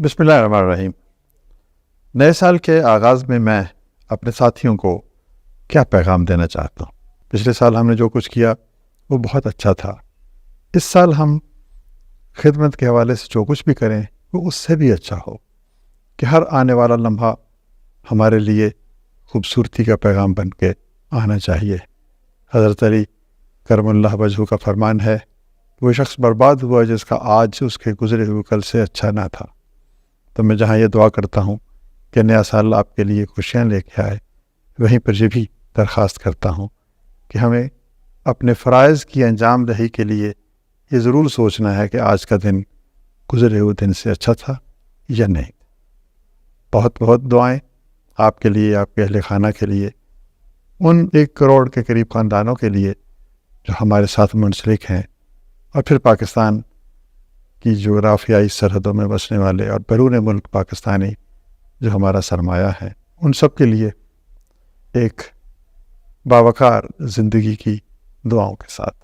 بسم اللہ الرحمن الرحیم۔ نئے سال کے آغاز میں اپنے ساتھیوں کو کیا پیغام دینا چاہتا ہوں؟ پچھلے سال ہم نے جو کچھ کیا وہ بہت اچھا تھا۔ اس سال ہم خدمت کے حوالے سے جو کچھ بھی کریں وہ اس سے بھی اچھا ہو، کہ ہر آنے والا لمحہ ہمارے لیے خوبصورتی کا پیغام بن کے آنا چاہیے۔ حضرت علی کرم اللہ وجہہ کا فرمان ہے کہ وہ شخص برباد ہوا جس کا آج اس کے گزرے ہوئے کل سے اچھا نہ تھا۔ تو میں جہاں یہ دعا کرتا ہوں کہ نیا سال آپ کے لیے خوشیاں لے کے آئے، وہیں پر یہ بھی درخواست کرتا ہوں کہ ہمیں اپنے فرائض کی انجام دہی کے لیے یہ ضرور سوچنا ہے کہ آج کا دن گزرے ہوئے دن سے اچھا تھا یا نہیں۔ بہت بہت دعائیں آپ کے لیے، آپ کے اہل خانہ کے لیے، ان 1 کروڑ کے قریب خاندانوں کے لیے جو ہمارے ساتھ منسلک ہیں، اور پھر پاکستان کی جغرافیائی سرحدوں میں بسنے والے اور بیرون ملک پاکستانی جو ہمارا سرمایہ ہے، ان سب کے لیے ایک باوقار زندگی کی دعاؤں کے ساتھ۔